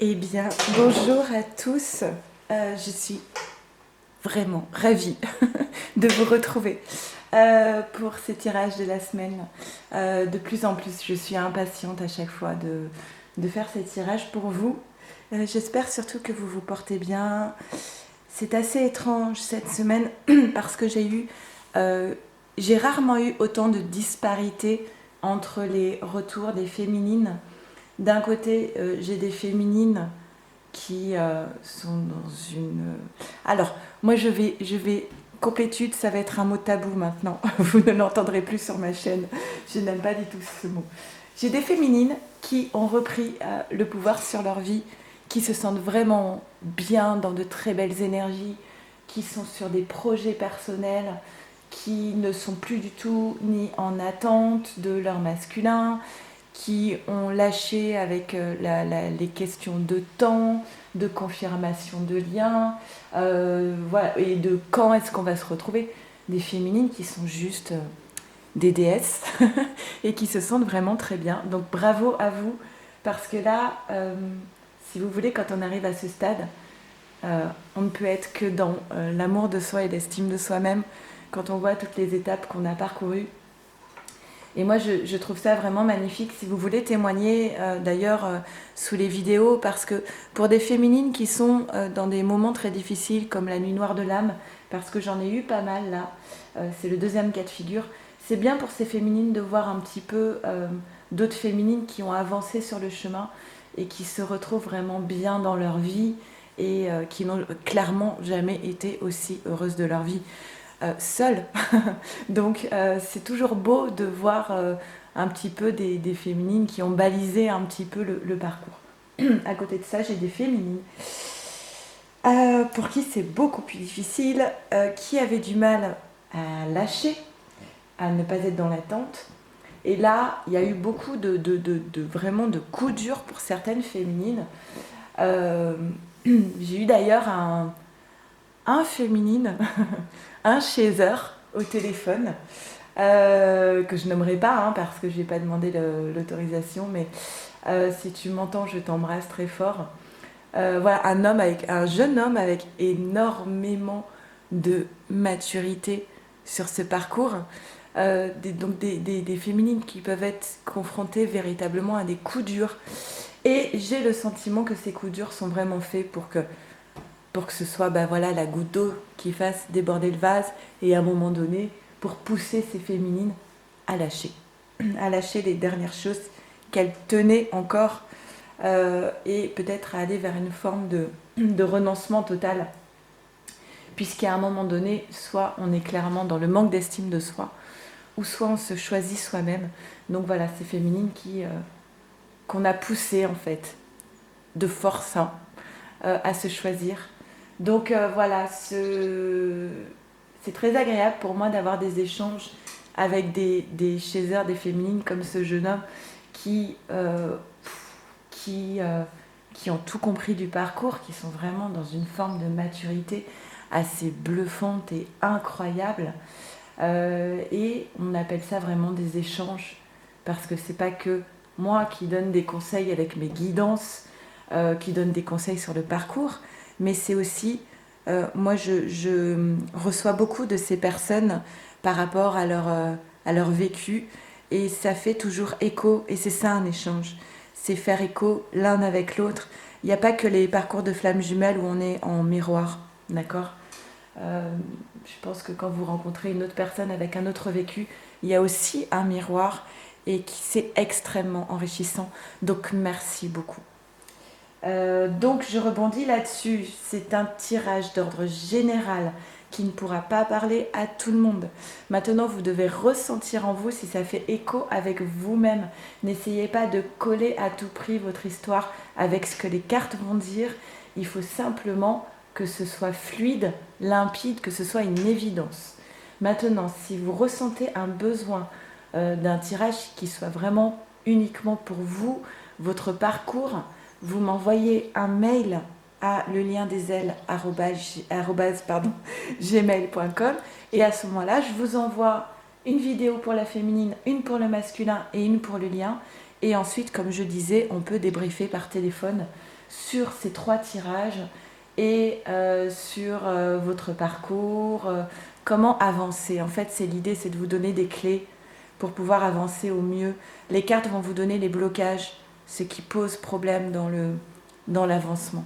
Eh bien, bonjour à tous. Je suis vraiment ravie de vous retrouver pour ces tirages de la semaine. De plus en plus, je suis impatiente à chaque fois de faire ces tirages pour vous. J'espère surtout que vous vous portez bien. C'est assez étrange cette semaine parce que j'ai rarement eu autant de disparités entre les retours des féminines. D'un côté, j'ai des féminines qui sont dans une... Alors, moi je vais complétude, ça va être un mot tabou maintenant. Vous ne l'entendrez plus sur ma chaîne. Je n'aime pas du tout ce mot. J'ai des féminines qui ont repris le pouvoir sur leur vie, qui se sentent vraiment bien dans de très belles énergies, qui sont sur des projets personnels, qui ne sont plus du tout ni en attente de leur masculin, qui ont lâché avec les questions de temps, de confirmation de lien, voilà, et de quand est-ce qu'on va se retrouver. Des féminines qui sont juste des déesses et qui se sentent vraiment très bien. Donc bravo à vous, parce que là, si vous voulez, quand on arrive à ce stade, on ne peut être que dans l'amour de soi et l'estime de soi-même quand on voit toutes les étapes qu'on a parcourues. Et moi, je trouve ça vraiment magnifique. Si vous voulez témoigner, d'ailleurs, sous les vidéos, parce que pour des féminines qui sont dans des moments très difficiles, comme la nuit noire de l'âme, parce que j'en ai eu pas mal là, c'est le deuxième cas de figure, c'est bien pour ces féminines de voir un petit peu d'autres féminines qui ont avancé sur le chemin et qui se retrouvent vraiment bien dans leur vie et qui n'ont clairement jamais été aussi heureuses de leur vie. Seule. Donc c'est toujours beau de voir un petit peu des féminines qui ont balisé un petit peu le parcours. À côté de ça, j'ai des féminines pour qui c'est beaucoup plus difficile, qui avaient du mal à lâcher, à ne pas être dans l'attente. Et là, il y a eu beaucoup vraiment de coups durs pour certaines féminines. Euh, j'ai eu d'ailleurs un féminine, un chaser au téléphone, que je nommerai pas hein, parce que je n'ai pas demandé l'autorisation, mais si tu m'entends, je t'embrasse très fort. Voilà, un jeune homme avec énormément de maturité sur ce parcours. Donc des féminines qui peuvent être confrontées véritablement à des coups durs. Et j'ai le sentiment que ces coups durs sont vraiment faits pour que ce soit voilà, la goutte d'eau qui fasse déborder le vase et à un moment donné, pour pousser ces féminines à lâcher les dernières choses qu'elles tenaient encore et peut-être à aller vers une forme de renoncement total. Puisqu'à un moment donné, soit on est clairement dans le manque d'estime de soi, ou soit on se choisit soi-même. Donc voilà, ces féminines qu'on a poussées en fait, de force hein, à se choisir. Donc voilà, c'est très agréable pour moi d'avoir des échanges avec des chasers, des féminines comme ce jeune homme qui, euh, qui, euh, qui ont tout compris du parcours, qui sont vraiment dans une forme de maturité assez bluffante et incroyable. Et on appelle ça vraiment des échanges parce que c'est pas que moi qui donne des conseils avec mes guidances, qui donne des conseils sur le parcours, mais c'est aussi, moi je reçois beaucoup de ces personnes par rapport à leur vécu et ça fait toujours écho et c'est ça un échange, c'est faire écho l'un avec l'autre. Il n'y a pas que les parcours de flammes jumelles où on est en miroir, d'accord. Je pense que quand vous rencontrez une autre personne avec un autre vécu, il y a aussi un miroir et qui c'est extrêmement enrichissant. Donc merci beaucoup. Donc je rebondis là-dessus. C'est un tirage d'ordre général qui ne pourra pas parler à tout le monde. Maintenant, vous devez ressentir en vous si ça fait écho avec vous-même. N'essayez pas de coller à tout prix votre histoire avec ce que les cartes vont dire. Il faut simplement que ce soit fluide, limpide, que ce soit une évidence. Maintenant, si vous ressentez un besoin d'un tirage qui soit vraiment uniquement pour vous, votre parcours, vous m'envoyez un mail à le lien des ailes @gmail.com et à ce moment-là, je vous envoie une vidéo pour la féminine, une pour le masculin et une pour le lien. Et ensuite, comme je disais, on peut débriefer par téléphone sur ces 3 tirages et sur votre parcours, comment avancer. En fait, c'est l'idée, c'est de vous donner des clés pour pouvoir avancer au mieux. Les cartes vont vous donner les blocages, ce qui pose problème dans l'avancement.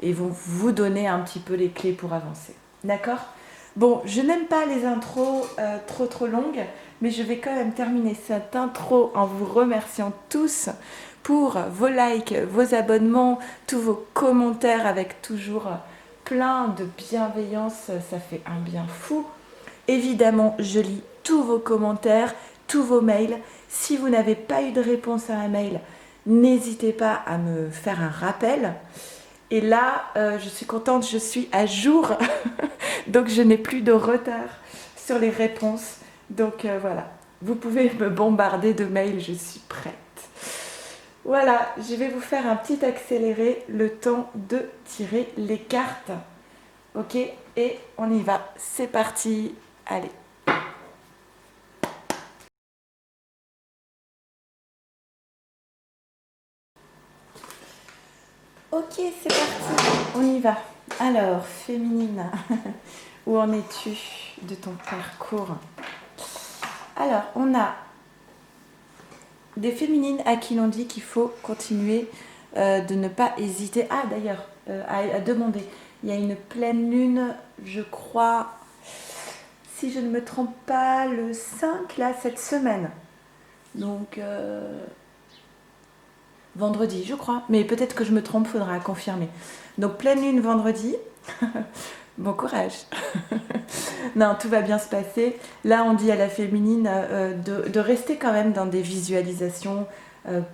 Et vont vous donner un petit peu les clés pour avancer. D'accord ? Bon, je n'aime pas les intros trop longues, mais je vais quand même terminer cette intro en vous remerciant tous pour vos likes, vos abonnements, tous vos commentaires avec toujours plein de bienveillance, ça fait un bien fou. Évidemment, je lis tous vos commentaires, tous vos mails. Si vous n'avez pas eu de réponse à un mail, n'hésitez pas à me faire un rappel. Et là, je suis contente, je suis à jour, donc je n'ai plus de retard sur les réponses. Donc voilà, vous pouvez me bombarder de mails, je suis prête. Voilà, je vais vous faire un petit accéléré, le temps de tirer les cartes. Ok, et on y va, c'est parti, allez. Ok, c'est parti, on y va. Alors, féminine, où en es-tu de ton parcours? Alors, on a des féminines à qui l'on dit qu'il faut continuer de ne pas hésiter. Ah, d'ailleurs, à demander. Il y a une pleine lune, je crois, si je ne me trompe pas, le 5, là, cette semaine. Donc, vendredi, je crois. Mais peut-être que je me trompe, faudra confirmer. Donc, pleine lune vendredi. Bon courage. Non, tout va bien se passer. Là, on dit à la féminine de rester quand même dans des visualisations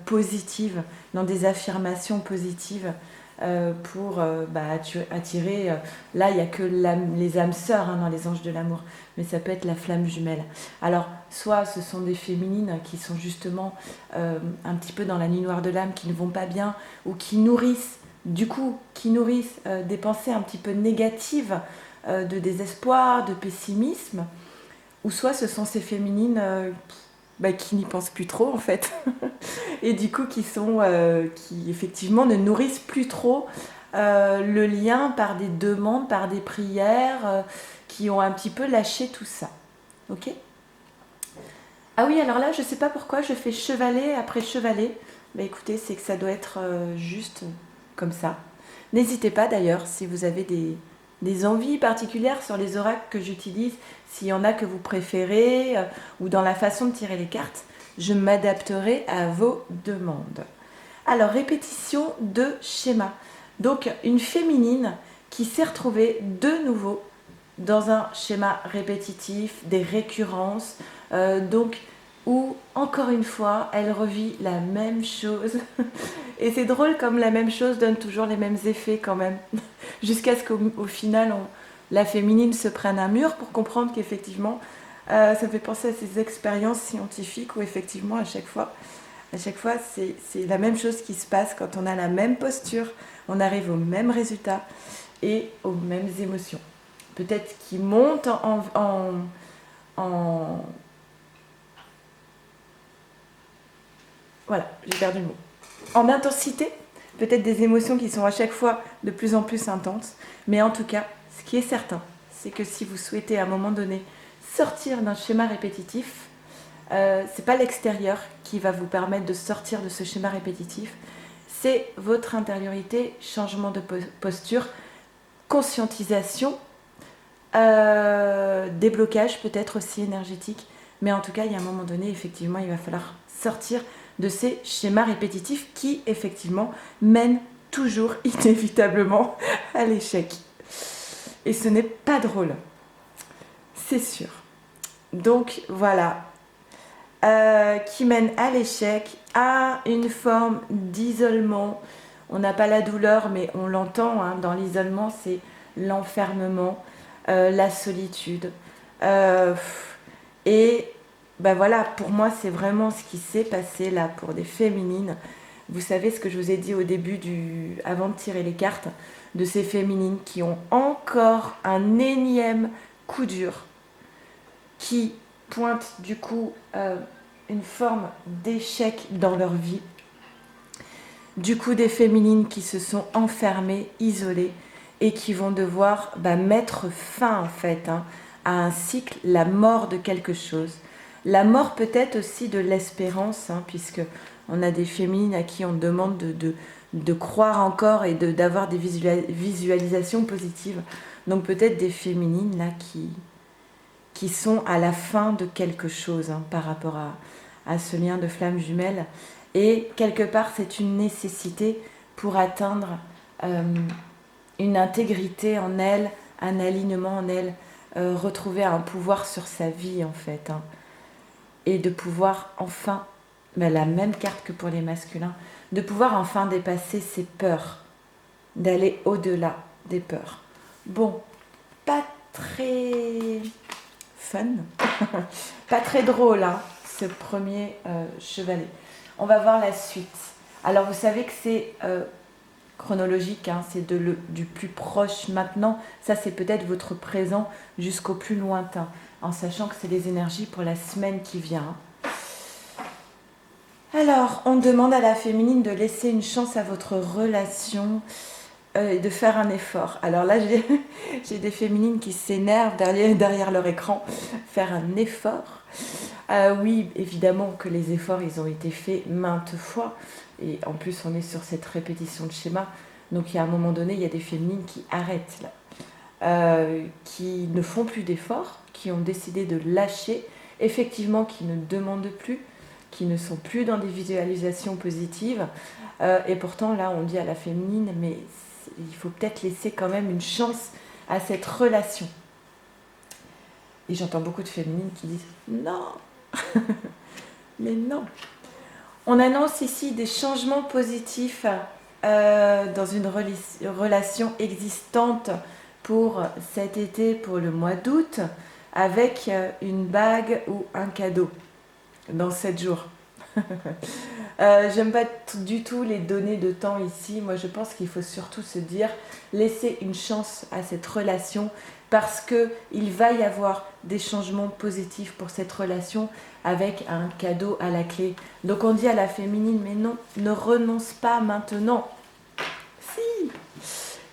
positives, dans des affirmations positives pour attirer. Là, il n'y a que les âmes sœurs dans les anges de l'amour, mais ça peut être la flamme jumelle. Alors, soit ce sont des féminines qui sont justement un petit peu dans la nuit noire de l'âme, qui ne vont pas bien, ou qui nourrissent des pensées un petit peu négatives, de désespoir, de pessimisme, ou soit ce sont ces féminines qui n'y pensent plus trop en fait, et du coup qui effectivement ne nourrissent plus trop le lien par des demandes, par des prières, qui ont un petit peu lâché tout ça. Ok ? Ah oui, alors là, je ne sais pas pourquoi je fais chevalet après chevalet. Bah écoutez, c'est que ça doit être juste comme ça. N'hésitez pas d'ailleurs, si vous avez des envies particulières sur les oracles que j'utilise, s'il y en a que vous préférez, ou dans la façon de tirer les cartes, je m'adapterai à vos demandes. Alors, répétition de schéma. Donc, une féminine qui s'est retrouvée de nouveau dans un schéma répétitif, des récurrences, où, encore une fois, elle revit la même chose. Et c'est drôle comme la même chose donne toujours les mêmes effets quand même. Jusqu'à ce qu'au final, la féminine se prenne un mur pour comprendre qu'effectivement, ça me fait penser à ces expériences scientifiques où effectivement, à chaque fois c'est la même chose qui se passe quand on a la même posture, on arrive au même résultat et aux mêmes émotions. Peut-être qui montent voilà, j'ai perdu le mot. En intensité, peut-être des émotions qui sont à chaque fois de plus en plus intenses, mais en tout cas, ce qui est certain, c'est que si vous souhaitez à un moment donné sortir d'un schéma répétitif, c'est pas l'extérieur qui va vous permettre de sortir de ce schéma répétitif, c'est votre intériorité, changement de posture, conscientisation, déblocage peut-être aussi énergétique, mais en tout cas, il y a un moment donné, effectivement, il va falloir sortir de ces schémas répétitifs qui, effectivement, mènent toujours inévitablement à l'échec. Et ce n'est pas drôle, c'est sûr. Donc voilà, qui mène à l'échec, à une forme d'isolement. On n'a pas la douleur, mais on l'entend, dans l'isolement, c'est l'enfermement, la solitude. Et voilà, pour moi, c'est vraiment ce qui s'est passé là pour des féminines. Vous savez ce que je vous ai dit au début, avant de tirer les cartes, de ces féminines qui ont encore un énième coup dur, qui pointe du coup une forme d'échec dans leur vie. Du coup, des féminines qui se sont enfermées, isolées, et qui vont devoir mettre fin en fait à un cycle, la mort de quelque chose. La mort peut-être aussi de l'espérance, puisque on a des féminines à qui on demande de croire encore et d'avoir des visualisations positives. Donc peut-être des féminines là qui sont à la fin de quelque chose par rapport à ce lien de flamme jumelle. Et quelque part, c'est une nécessité pour atteindre une intégrité en elle, un alignement en elle, retrouver un pouvoir sur sa vie en fait. Et de pouvoir enfin, la même carte que pour les masculins, de pouvoir enfin dépasser ses peurs, d'aller au-delà des peurs. Bon, pas très fun, pas très drôle ce premier chevalet. On va voir la suite. Alors vous savez que c'est chronologique, c'est du plus proche maintenant, ça c'est peut-être votre présent jusqu'au plus lointain, en sachant que c'est les énergies pour la semaine qui vient. Alors, on demande à la féminine de laisser une chance à votre relation et de faire un effort. Alors là, j'ai des féminines qui s'énervent derrière leur écran. Faire un effort. Oui, évidemment que les efforts, ils ont été faits maintes fois. Et en plus, on est sur cette répétition de schéma. Donc, il y a un moment donné, il y a des féminines qui arrêtent là. Qui ne font plus d'efforts, qui ont décidé de lâcher. Effectivement, qui ne demandent plus, qui ne sont plus dans des visualisations positives. Et pourtant, là, on dit à la féminine, mais il faut peut-être laisser quand même une chance à cette relation. Et j'entends beaucoup de féminines qui disent « Non !» Mais non. On annonce ici des changements positifs dans une relation existante pour cet été, pour le mois d'août, avec une bague ou un cadeau dans 7 jours. J'aime pas du tout les données de temps ici. Moi, je pense qu'il faut surtout se dire laisser une chance à cette relation parce qu'il va y avoir des changements positifs pour cette relation avec un cadeau à la clé. Donc on dit à la féminine, mais non, ne renonce pas maintenant. Si.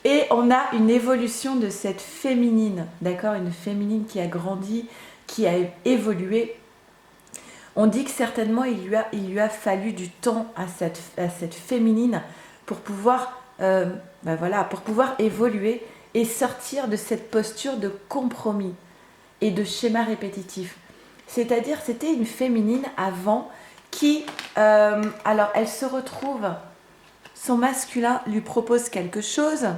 Et on a une évolution de cette féminine, d'accord, une féminine qui a grandi, qui a évolué. On dit que certainement il lui a fallu du temps à cette féminine pour pouvoir, pour pouvoir évoluer et sortir de cette posture de compromis et de schéma répétitif. C'est-à-dire, c'était une féminine avant qui, alors elle se retrouve, son masculin lui propose quelque chose,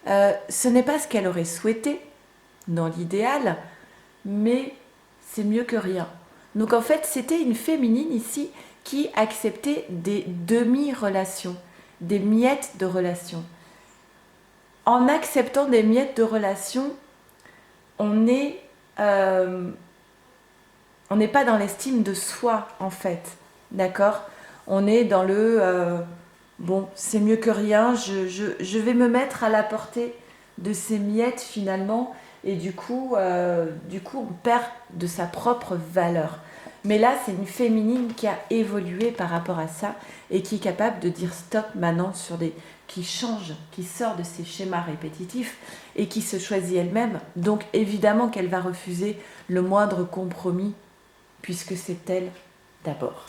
ce n'est pas ce qu'elle aurait souhaité dans l'idéal, mais c'est mieux que rien. Donc en fait, c'était une féminine ici qui acceptait des demi-relations, des miettes de relations. En acceptant des miettes de relations, on n'est pas dans l'estime de soi en fait, d'accord ? On est dans le bon, c'est mieux que rien, je vais me mettre à la portée de ces miettes finalement. Et du coup, on perd de sa propre valeur. Mais là, c'est une féminine qui a évolué par rapport à ça et qui est capable de dire stop maintenant qui change, qui sort de ses schémas répétitifs et qui se choisit elle-même. Donc évidemment qu'elle va refuser le moindre compromis puisque c'est elle d'abord.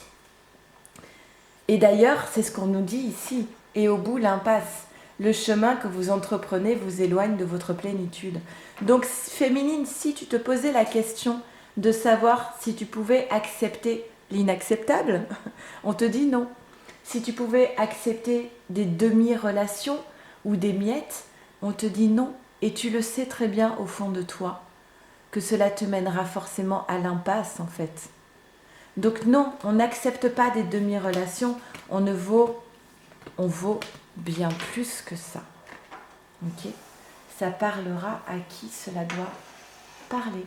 Et d'ailleurs, c'est ce qu'on nous dit ici. Et au bout, l'impasse. Le chemin que vous entreprenez vous éloigne de votre plénitude. Donc, féminine, si tu te posais la question de savoir si tu pouvais accepter l'inacceptable, on te dit non. Si tu pouvais accepter des demi-relations ou des miettes, on te dit non. Et tu le sais très bien au fond de toi, que cela te mènera forcément à l'impasse en fait. Donc non, on n'accepte pas des demi-relations, on vaut bien plus que ça. Ok ? Ça parlera à qui cela doit parler.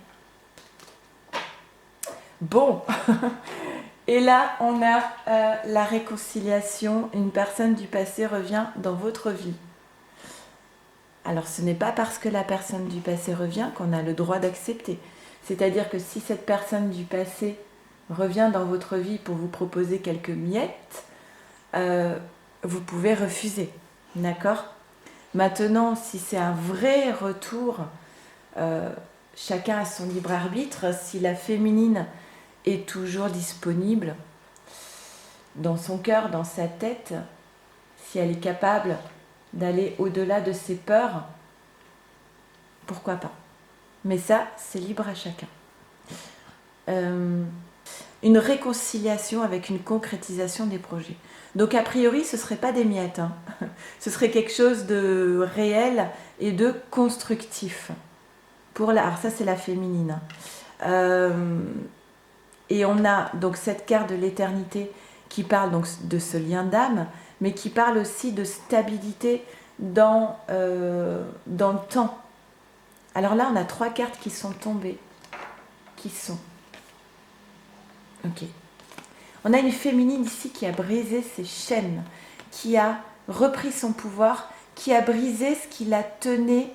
Bon, et là on a la réconciliation, une personne du passé revient dans votre vie. Alors ce n'est pas parce que la personne du passé revient qu'on a le droit d'accepter. C'est-à-dire que si cette personne du passé revient dans votre vie pour vous proposer quelques miettes, vous pouvez refuser. D'accord? Maintenant, si c'est un vrai retour, chacun a son libre arbitre. Si la féminine est toujours disponible dans son cœur, dans sa tête, si elle est capable d'aller au-delà de ses peurs, pourquoi pas? Mais ça, c'est libre à chacun. Une réconciliation avec une concrétisation des projets. Donc a priori, ce ne serait pas des miettes, hein. Ce serait quelque chose de réel et de constructif. Alors ça, c'est la féminine. Et on a donc cette carte de l'éternité qui parle donc de ce lien d'âme, mais qui parle aussi de stabilité dans le temps. Alors là, on a 3 cartes qui sont tombées. Qui sont... Ok. On a une féminine ici qui a brisé ses chaînes, qui a repris son pouvoir, qui a brisé ce qui la tenait,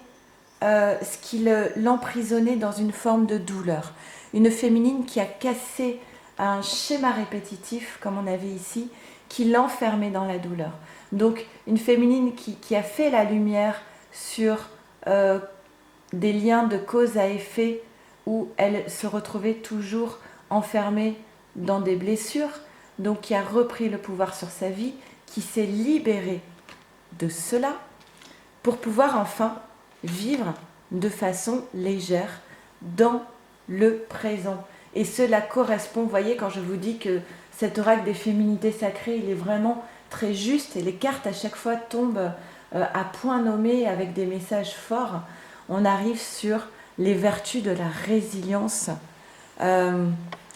ce qui l'emprisonnait dans une forme de douleur. Une féminine qui a cassé un schéma répétitif, comme on avait ici, qui l'enfermait dans la douleur. Donc une féminine qui a fait la lumière sur des liens de cause à effet où elle se retrouvait toujours enfermée dans des blessures, donc qui a repris le pouvoir sur sa vie, qui s'est libérée de cela pour pouvoir enfin vivre de façon légère dans le présent. Et cela correspond, vous voyez, quand je vous dis que cet oracle des féminités sacrées, il est vraiment très juste et les cartes à chaque fois tombent à point nommé avec des messages forts. On arrive sur les vertus de la résilience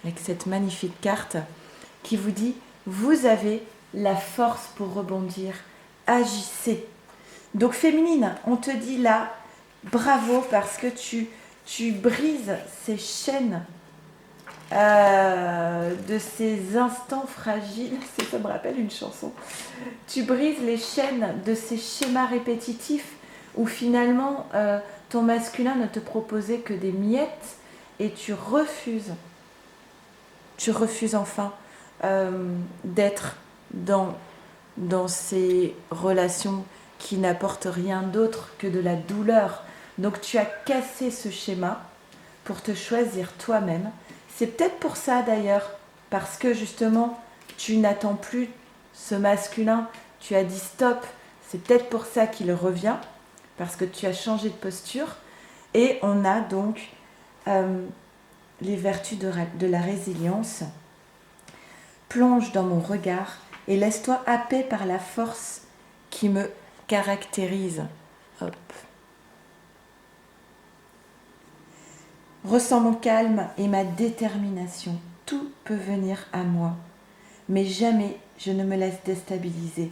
avec cette magnifique carte qui vous dit « Vous avez la force pour rebondir, agissez ». Donc féminine, on te dit là, bravo parce que tu brises ces chaînes de ces instants fragiles. Ça me rappelle une chanson. Tu brises les chaînes de ces schémas répétitifs où finalement ton masculin ne te proposait que des miettes et tu refuses enfin d'être dans ces relations qui n'apportent rien d'autre que de la douleur. Donc tu as cassé ce schéma pour te choisir toi-même. C'est peut-être pour ça d'ailleurs, parce que justement tu n'attends plus ce masculin, tu as dit stop, c'est peut-être pour ça qu'il revient, parce que tu as changé de posture. Et on a donc les vertus de la résilience. Plonge dans mon regard et laisse-toi happer par la force qui me caractérise. Hop. Ressens mon calme et ma détermination. Tout peut venir à moi, mais jamais je ne me laisse déstabiliser.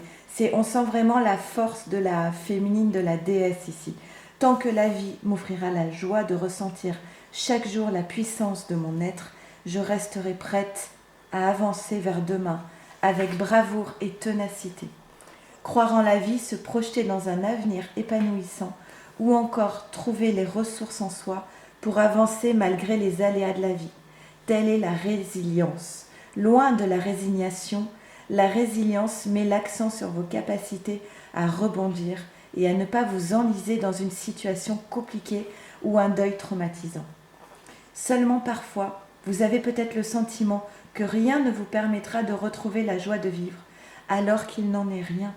On sent vraiment la force de la féminine, de la déesse ici. Tant que la vie m'offrira la joie de ressentir chaque jour la puissance de mon être, je resterai prête à avancer vers demain avec bravoure et ténacité. Croire en la vie, se projeter dans un avenir épanouissant ou encore trouver les ressources en soi pour avancer malgré les aléas de la vie. Telle est la résilience. Loin de la résignation, la résilience met l'accent sur vos capacités à rebondir et à ne pas vous enliser dans une situation compliquée ou un deuil traumatisant. Seulement parfois, vous avez peut-être le sentiment que rien ne vous permettra de retrouver la joie de vivre, alors qu'il n'en est rien.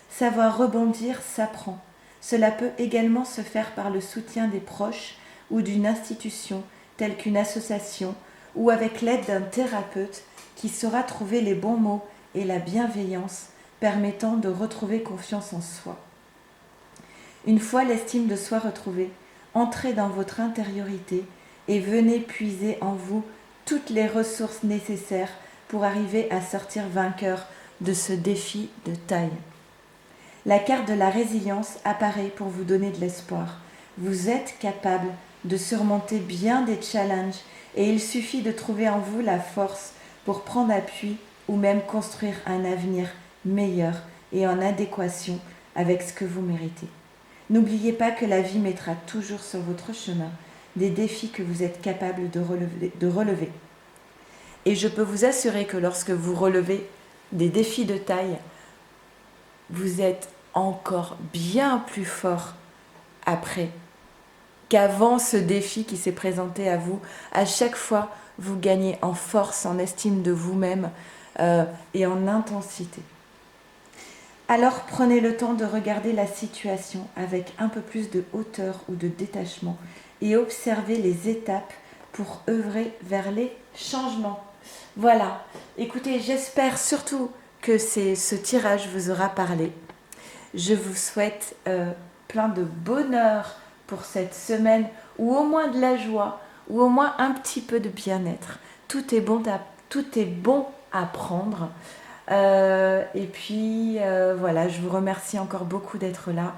Savoir rebondir s'apprend. Cela peut également se faire par le soutien des proches ou d'une institution telle qu'une association ou avec l'aide d'un thérapeute qui saura trouver les bons mots et la bienveillance permettant de retrouver confiance en soi. Une fois l'estime de soi retrouvée, entrez dans votre intériorité et venez puiser en vous toutes les ressources nécessaires pour arriver à sortir vainqueur de ce défi de taille. La carte de la résilience apparaît pour vous donner de l'espoir. Vous êtes capable de surmonter bien des challenges et il suffit de trouver en vous la force pour prendre appui ou même construire un avenir meilleur et en adéquation avec ce que vous méritez. N'oubliez pas que la vie mettra toujours sur votre chemin des défis que vous êtes capable de relever. Et je peux vous assurer que lorsque vous relevez des défis de taille, vous êtes encore bien plus fort après qu'avant ce défi qui s'est présenté à vous. À chaque fois, vous gagnez en force, en estime de vous-même et en intensité. Alors prenez le temps de regarder la situation avec un peu plus de hauteur ou de détachement et observez les étapes pour œuvrer vers les changements. Voilà, écoutez, j'espère surtout que ce tirage vous aura parlé. Je vous souhaite plein de bonheur pour cette semaine, ou au moins de la joie, ou au moins un petit peu de bien-être. Tout est bon à prendre. Et puis voilà, je vous remercie encore beaucoup d'être là,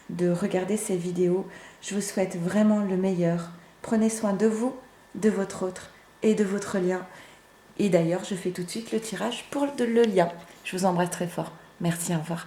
de regarder ces vidéos. Je vous souhaite vraiment le meilleur. Prenez soin de vous, de votre autre et de votre lien. Et d'ailleurs, je fais tout de suite le tirage pour le lien. Je vous embrasse très fort. Merci, au revoir.